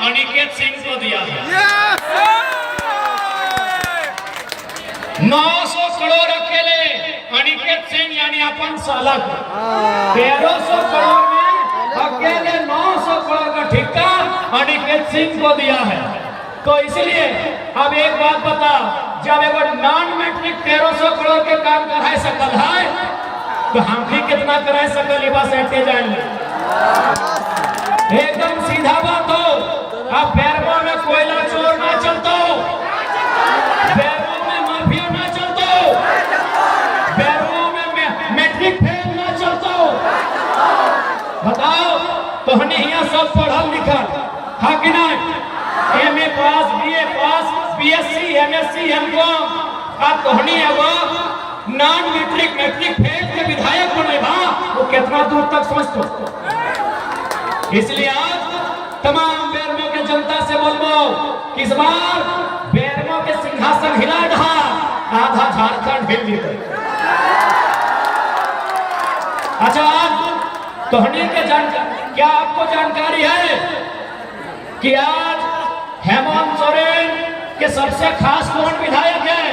अनिकेत सिंह को दिया है। 900 करोड़ अकेले अनिकेत सिंह यानी अपन साला को 1300 करोड़ में अकेले 900 करोड़ का ठेका अनिकेत सिंह को दिया है। तो इसलिए अब एक बात बता, जब एक नॉन मैट्रिक 1300 करोड़ के काम कराए सकल है तो हम भी कितना कराए सकल ये बस ऐसे जान ले। एकदम सीधा बात हो। अब बैरवा में कोयला चोर ना चलता, बैरवा में माफिया ना चलता, बैरवा में मैट्रिक फेल ना चलता। बताओ तो हने यहाँ सब पढ़ल लिखल हा कि नहीं? एमए पास, बीए पास, बीएससी, एमएससी, एमकॉम। अब तोहनी है वो नॉन मैट्रिक मैट्रिक फेल के विधायक बने बा, वो कितना दूर तक समझतो। इसलिए आज तमाम बेरमो के जनता से बोलबो कि इस बार बेरमो के सिंहासन हिला ढा, आधा झारखंड हिल जीते। अच्छा, आज तोहनी के जानकारी क्या आपको जानकारी है कि आज हेमंत सोरेन के सबसे खास कौन विधायक है?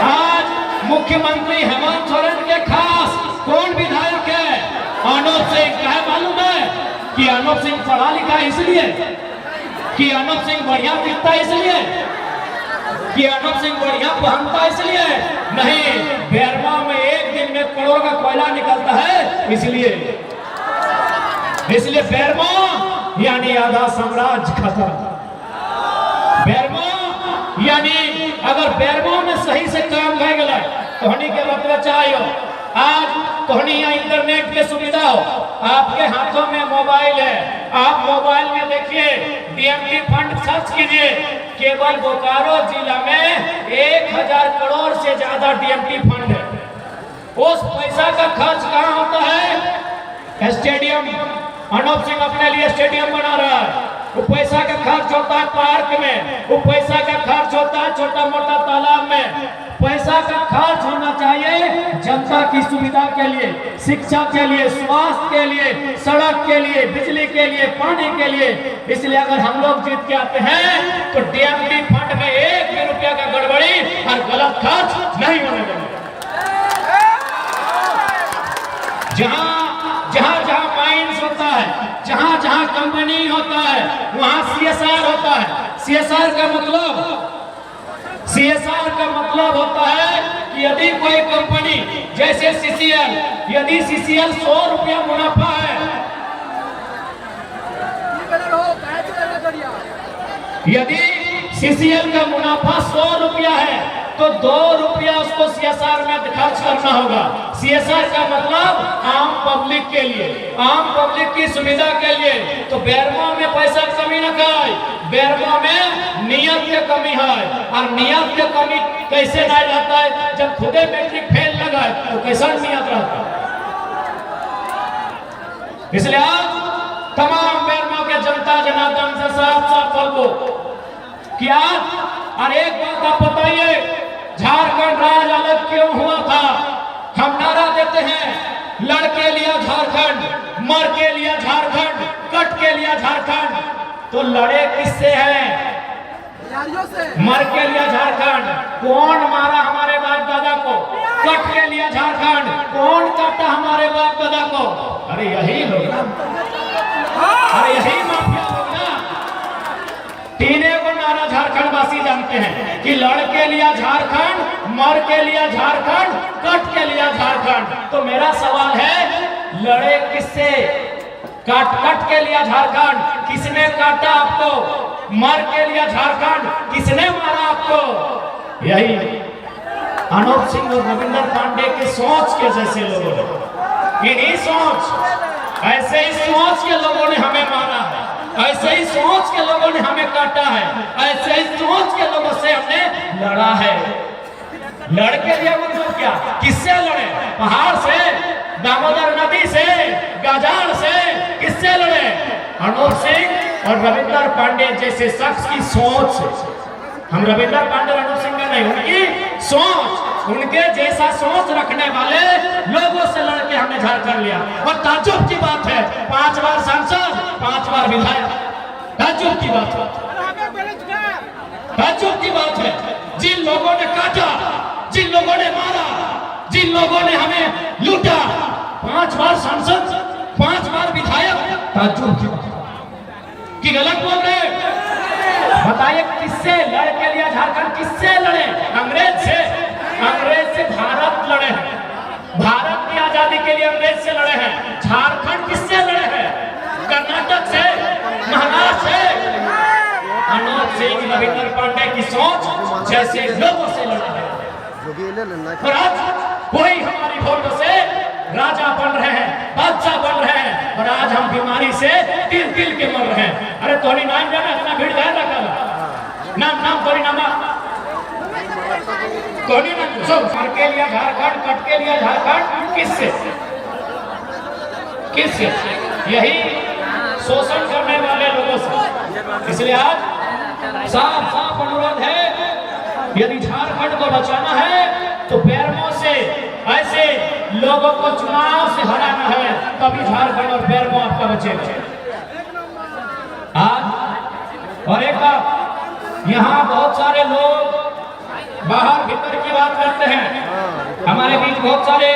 आज मुख्यमंत्री हेमंत सोरेन के खास कौन विधायक है? अनूप सिंह। क्या मालूम है कि अनूप सिंह पढ़ा लिखा इसलिए, कि अनूप सिंह बढ़िया दिखता इसलिए, कि अनूप सिंह बढ़िया पहनता इसलिए नहीं, बेरवा में एक दिन में करोड़ का कोयला निकलता है इसलिए। इसलिए बेरवा यानी आधा साम्राज्य खत्म। बेरमो यानी अगर बेरमो में सही से काम भय गया तो हनी के बतवा चाहिए। आज तो हनी यहाँ इंटरनेट के सुविधा हो, आपके हाथों में मोबाइल है, आप मोबाइल में देखिए डीएमटी फंड सर्च कीजिए। केवल बोकारो जिला में 1000 करोड़ से ज्यादा डीएमटी फंड है। उस पैसा का खर्च कहाँ होता है? स्टेडियम, अनूप सिंह अपने लिए स्टेडियम बना रहा है, वो पैसा का खर्च होता है पार्क में, वो पैसा का खर्च होता है छोटा मोटा तालाब में। पैसा का खर्च होना चाहिए जनता की सुविधा के लिए, शिक्षा के लिए, स्वास्थ्य के लिए, सड़क के लिए, बिजली के लिए, पानी के लिए। इसलिए अगर हम लोग जीत के आते हैं तो डीएमटी फंड में 1 भी रुपया का गड़बड़ी और गलत खर्च नहीं होने देंगे। जहां माइंस होता है, जहां कंपनी होता है, वहां सीएसआर होता है। सीएसआर का मतलब होता है कि यदि कोई कंपनी जैसे सीसीएल, यदि सीसीएल 100 रुपया मुनाफा है, यदि सीसीएल का मुनाफा 100 रुपया है तो 2 रुपया उसको सीएसआर में खर्च करना होगा। सीएसआर का मतलब आम पब्लिक के लिए, आम पब्लिक की सुविधा के लिए। तो बेरमो में पैसा कमी न खाए, बेरमो में नियत की कमी है। और नियत की कमी कैसे नहीं रहता है? जब खुदे मैट्रिक फेल लगा है तो कैसा नियत रहता है? इसलिए आज तमाम बेरमो के जनता जनार्दन से साफ साफ बोलो कि आज और एक बात आप बताइए, झारखंड राज्य अलग क्यों हुआ था? हम नारा देते हैं लड़ के लिया झारखंड, मर के लिया झारखंड, कट के लिया झारखंड। तो लड़े किससे हैं? मर के लिया झारखंड। कौन मारा हमारे बाप दादा को? कट के लिया झारखंड। कौन काटा हमारे बाप दादा को? अरे यही लोग, अरे यही माफिया लोग ना। तीने को नारा झारखंड वासी जानते हैं कि लड़ के लिया झारखंड, मर के लिया झारखंड, कट के लिया झारखंड। तो मेरा सवाल है, लड़े किससे? कट के लिया झारखंड, किसने काटा आपको? मर के लिया झारखंड, किसने मारा आपको? यही अनूप सिंह और रविंद्र पांडे की सोच के जैसे लोगों ने, इन्हीं सोच, ऐसे ही सोच के लोगों ने हमें मारा है, ऐसे ही सोच के लोगों ने हमें काटा है, ऐसे ही सोच के लोगों से हमने लड़ा है। लड़ के लिया मतलब क्या? किससे लड़े? पहाड़ से, दामोदर नदी से, गजाड़ से? किससे लड़े? अनूप सिंह और रविंद्र पांडे जैसे शख्स की सोच से। हम रविंद्र पांडे अनूप सिंह का नहीं, उनकी सोच, उनके जैसा सोच रखने वाले लोगों से लड़के हमने झारखंड लिया। और ताज्जुब की बात है, 5 बार सांसद, 5 बार विधायक। ताज्जुब की बात है, ताज्जुब की बात है। जिन लोगों ने काटा, जिन लोगों ने मारा, जिन लोगों ने हमें लूटा, 5 बार सांसद, 5 बार विधायक, ताज्जुब की बात कि गलत बोल रहे। बताइए किससे लड़ के लिया झारखंड? किससे लड़े? अंग्रेज से? अंग्रेज से भारत लड़े हैं, भारत की आजादी के लिए अंग्रेज से लड़े हैं। झारखंड किससे लड़े हैं? कर्नाटक से, महाराष्ट्र से। मनोज सिंह, रविंद्र पांडे की सोच जैसे लोगों से लड़ा है, और आज वही हमारी वोटों से राजा बन रहे हैं, बादशाह बन रहे हैं, और आज हम बीमारी से तिल तिल के मर रहे हैं। अरे तोरी नाम जाना, इतना भीड़ ध्यान रखा नाम तोरी नामा तोरी नाम सब मर के लिया झारखंड, कट के लिया झारखंड। किससे? किससे? यही शोषण करने वाले लोगों से। इसलिए आज साफ साफ अनुरोध है, यदि झारखंड को बचाना है तो बेरमो से ऐसे लोगों को चुनाव से हराना है, तभी झारखंड और बेरमो आपका बचेगा। आज और एक बात, यहाँ बहुत सारे लोग बाहर भीतर की बात करते हैं। हमारे बीच बहुत सारे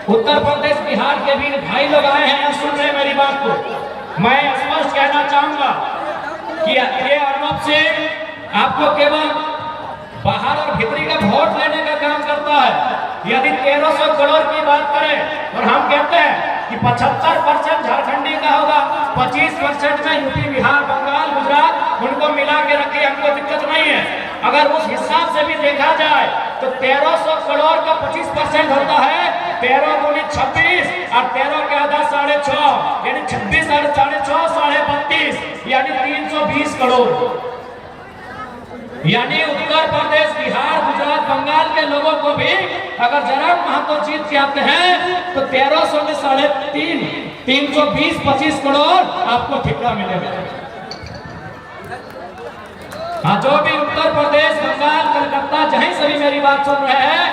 उत्तर प्रदेश, बिहार के भी भाई लोग आए हैं, सुन रहे मेरी बात को। मैं स्पष्ट कहना चाहूंगा कि ये अर्नब से आपको केवल बाहर और भीतरी का वोट लेने का काम करता है। यदि 1300 करोड़ की बात करें और हम कहते हैं कि 75% झारखंडी का होगा, 25% में यूपी, बिहार, बंगाल, गुजरात, उनको मिला के रखिए, हमको दिक्कत नहीं है। अगर उस हिसाब से भी देखा जाए तो 1300 करोड़ का 25% होता है 13 गुनी 26, और 13 के आधा 6.5, यानी 26 और 6.5 32.5, यानी 320 करोड़। यानी उत्तर प्रदेश, बिहार, गुजरात, बंगाल के लोगों को भी अगर जरा महत्व जीत के आते हैं तो 1300 में 3.5, 320, 25 करोड़ आपको ठिका मिलेगा। हाँ, जो भी उत्तर प्रदेश, बंगाल, कलकत्ता, जहीं से भी मेरी बात सुन रहे हैं,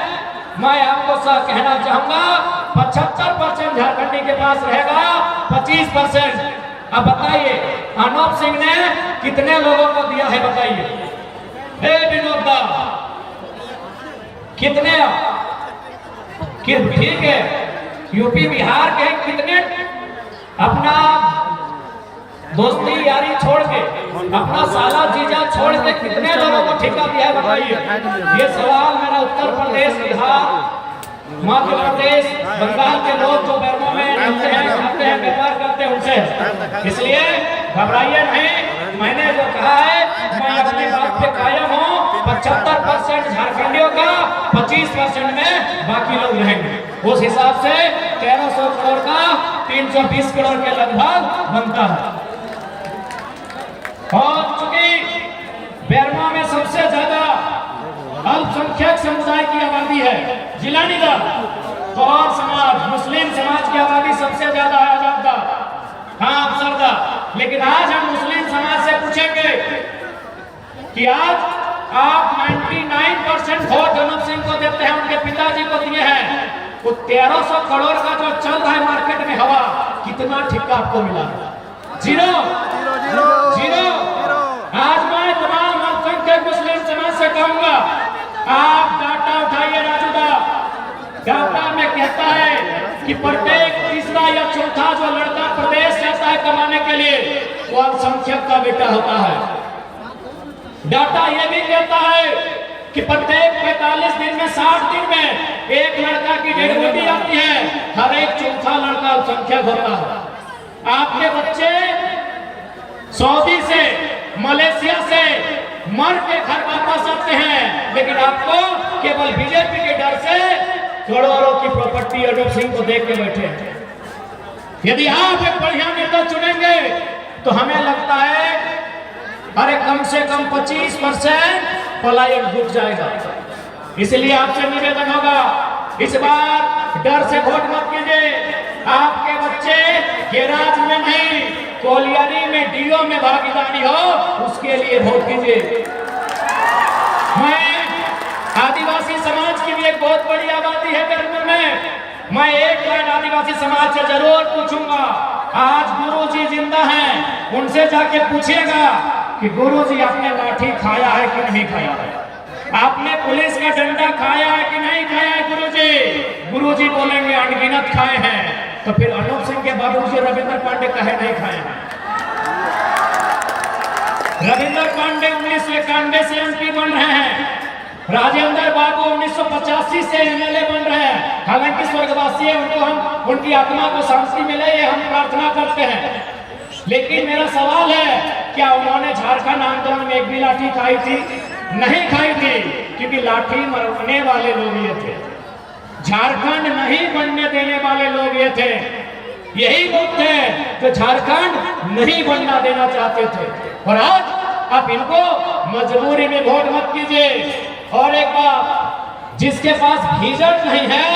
मैं आपको सब कहना चाहूंगा 75% झारखंडी के पास रहेगा, 25%। अब बताइए अर्नब सिंह ने कितने लोगों को दिया है? बताइए विनोद दा, कितने? ठीक है, यूपी बिहार के कितने अपना दोस्ती यारी छोड़ के, अपना साला जीजा छोड़ के कितने लोगों को ठेका दिया है? बताइए। ये सवाल मेरा उत्तर प्रदेश, बिहार, मध्य प्रदेश, बंगाल के लोग जो बेरमो में रहते हैं, खाते हैं, व्यापार करते हैं, उनसे। इसलिए घबराइए नहीं, मैंने जो कहा है मैं अपनी बात पे कायम हूँ। 75% झारखंडियों का, 25% में बाकी लोग रहेंगे। उस हिसाब से 1300 करोड़ का 320 करोड़ के लगभग बनता है। और चूंकि बेरमो में सबसे ज्यादा अल्पसंख्यक समुदाय की आबादी है, जिला निगम, तो और समाज, मुस्लिम समाज की आबादी सबसे ज्यादा है आजादा, हाँ अफसरदा। लेकिन आज हम मुस्लिम समाज से पूछेंगे कि आज आप 99% वोट अर्नब सिंह को देते हैं, उनके पिताजी को दिए हैं, वो 1300 करोड़ का जो चल रहा है मार्केट में हवा, कितना ठेका आपको मिला? Zero, zero. आज मैं तमाम अल्पसंख्यक मुस्लिम समाज से कहूंगा, आप डाटा उठाइए राजूदा। डाटा में कहता है कि प्रत्येक तीसरा या चौथा जो लड़का प्रदेश जाता है कमाने के लिए, वो अल्पसंख्यक का बेटा होता है। डाटा यह भी कहता है कि प्रत्येक 45 दिन में, 60 दिन में एक लड़का की डेड बॉडी आती है, हर एक चौथा लड़का अल्पसंख्यक होता है। आपके बच्चे सऊदी से, मलेशिया से मर के घर वापस आते हैं, लेकिन आपको केवल बीजेपी के डर से करोड़ों की प्रॉपर्टी अर्नब सिंह को देख के बैठे हैं। यदि आप एक बढ़िया नेता चुनेंगे तो हमें लगता है अरे कम से कम 25% पलायन रुक जाएगा। इसलिए आपसे निवेदन होगा, इस बार डर से वोट मत कीजिए। आपके बच्चे गेराज में नहीं, कोलियारी में, डीओ में भागीदारी हो, उसके लिए वोट कीजिए। मैं आदिवासी समाज की भी एक बहुत बड़ी आबादी है बेरमो में, मैं एक लाइन आदिवासी समाज से जरूर पूछूंगा। आज गुरु जी जिंदा हैं, उनसे उनसे जाके पूछिएगा कि गुरुजी आपने लाठी खाया है कि नहीं खाया है, आपने पुलिस का डंडा खाया है कि नहीं खाया है गुरुजी? गुरुजी बोलेंगे अनगिनत खाए हैं। तो फिर अनूप सिंह के बाबूजी रविंद्र पांडे कहे नहीं खाए हैं? रविंद्र पांडे 1991 से एमपी बन रहे हैं, राजेंद्र बाबू 1985 से एमएलए बन रहे हैं। हालांकि स्वर्गवासी है, उनको हम उनकी आत्मा को शांति मिले ये हम प्रार्थना करते हैं। लेकिन मेरा सवाल है, क्या उन्होंने झारखंड आंदोलन में एक भी लाठी खाई थी? नहीं खाई थी, क्योंकि लाठी मरने वाले लोग ये थे, झारखंड नहीं बनने देने वाले लोग ये थे। यही लोग थे जो झारखंड नहीं बनना देना चाहते थे। और आज आप इनको मजबूरी में वोट मत कीजिए। और एक बात, जिसके पास विजन नहीं है,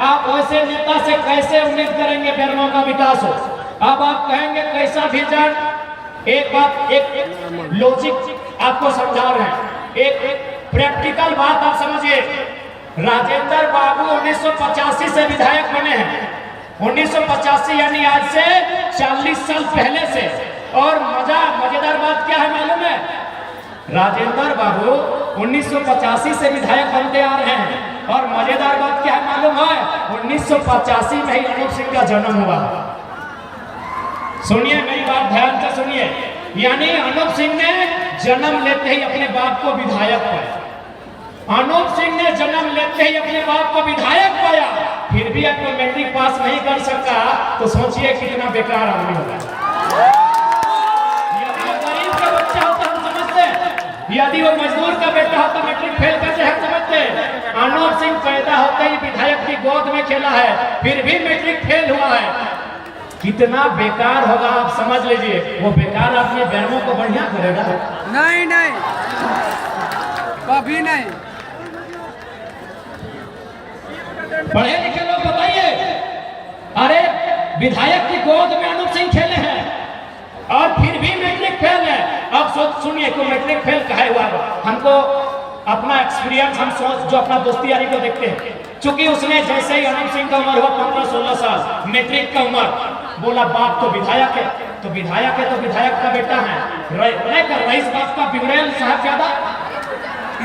आप वैसे नेता से कैसे उम्मीद करेंगे बेरमो का विकास हो? अब आप कहेंगे कैसा विजन? एक बात, एक लॉजिक आपको समझा रहे हैं, एक प्रैक्टिकल बात आप समझिए। राजेंद्र बाबू 1985 से विधायक बने हैं, 1985 यानी आज से 40 साल पहले से। और मजेदार बात क्या है मालूम है? राजेंद्र बाबू 1985 से विधायक बनते आ रहे हैं। और मजेदार बात क्या है मालूम है? 1985 में ही अनूप सिंह का जन्म हुआ। सुनिए मेरी बात ध्यान से सुनिए, यानी अनूप सिंह ने जन्म लेते ही अपने बाप को विधायक पाया। अनूप सिंह ने जन्म लेते ही अपने बाप को विधायक पाया, फिर भी आपको मैट्रिक पास नहीं कर सका, तो सोचिए कितना बेकार आदमी होगा। यदि वो गरीब का बच्चा होता हम समझते, यदि वो मजदूर का बेटा होता मैट्रिक फेल करते हम समझते। अनूप सिंह पैदा होते ही विधायक की गोद में खेला है, फिर भी मैट्रिक फेल हुआ है। कितना बेकार होगा आप समझ लीजिए। वो बेकार आदमी बेरमो को बढ़िया करेगा? नहीं नहीं, कभी नहीं। पढ़े लिखे लोग बताइए, अरे विधायक की गोद में अनूप सिंह खेले हैं और फिर भी मैट्रिक फेल है। अब सुनिए को मैट्रिक फेल कहे हुआ है। हमको अपना एक्सपीरियंस, हम जो अपना दोस्ती यारी को देखते हैं, चूंकि उसने जैसे ही अनूप सिंह का उम्र हुआ 15-16 साल, मैट्रिक का उम्र, बोला बाप तो विधायक है, तो विधायक है तो विधायक का बेटा है, रईस बाप का बिगड़ेल साहब ज्यादा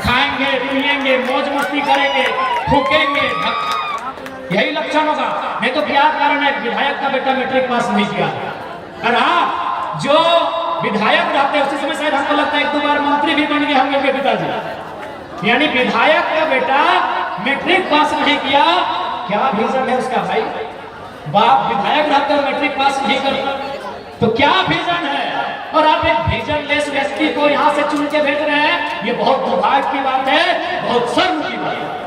खाएंगे पिएंगे मौज मस्ती करेंगे फूकेंगे, यही लक्षण होगा। नहीं तो क्या कारण है विधायक का बेटा मैट्रिक पास नहीं किया? और हाँ, जो विधायक रहते हैं उसी समय शायद हमको लगता है 1-2 बार मंत्री भी बन गए होंगे उनके पिताजी। यानी विधायक का बेटा मैट्रिक पास नहीं किया, क्या विजन है उसका भाई? बाप विधायक रहते हो मैट्रिक पास नहीं करता, तो क्या विजन है? और आप एक विजनलेस व्यक्ति को यहाँ से चुन के भेज रहे हैं, ये बहुत दुर्भाग्य की बात है, बहुत शर्म की बात है।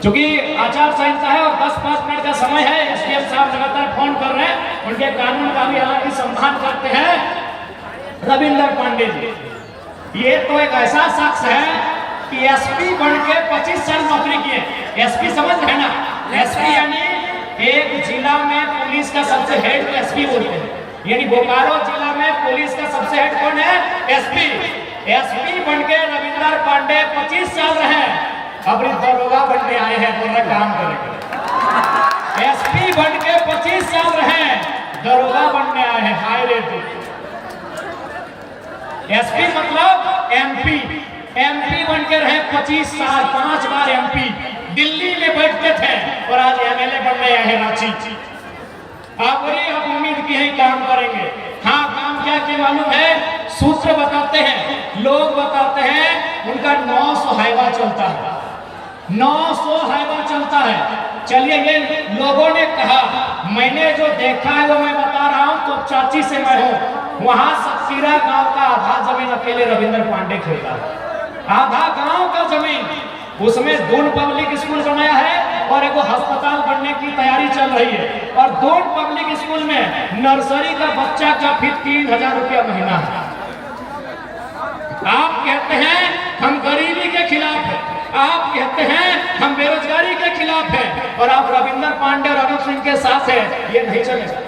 चूंकि आचार संहिता है और 10-5 मिनट का समय है, एसडीएम साहब लगातार फोन कर रहे हैं, उनके कानून का भी हालांकि सम्मान करते हैं। रविंद्र पांडे जी, ये तो एक ऐसा शख्स है कि एसपी बन के 25 साल नौकरी किए। एसपी समझ रहे ना? एसपी यानी एक जिला में पुलिस का सबसे हेड एसपी बोलते हैं, यानी बोकारो जिला में पुलिस का सबसे हेड कौन है? एसपी। एसपी बन के रविंद्र पांडे 25 साल रहे, अब दरोगा बनने आए हैं, पूरा काम करेंगे। एसपी बन के 25 साल रहे, दरोगा बनने आए हैं। हाय रे एसपी मतलब एमपी, एमपी बन के रहे 25 साल, 5 बार एमपी, दिल्ली में बैठते थे और आज एमएलए बनने आए हैं रांची। आप उम्मीद की है काम करेंगे। हाँ, काम क्या क्या मालूम है? सूत्र बताते हैं, लोग बताते हैं, उनका 900 हाईवा चलता है, 900 हाईवा चलता है। चलिए ये लोगों ने कहा, मैंने जो देखा है वो मैं बता रहा हूँ, तो चाची से मैं हूँ, वहां सतसीरा गांव का आधा जमीन अकेले रविंद्र पांडे खेलता है, आधा गांव का जमीन। उसमें दून पब्लिक स्कूल बनाया है और एक अस्पताल बनने की तैयारी चल रही है। और दून पब्लिक स्कूल में नर्सरी का बच्चा का फीस 3000 रुपया महीना है। आप कहते हैं हम गरीबी के खिलाफ है, आप कहते हैं हम बेरोजगारी के खिलाफ है, और आप रविंद्र पांडे और अनूप सिंह के साथ है, ये नहीं चलेगा।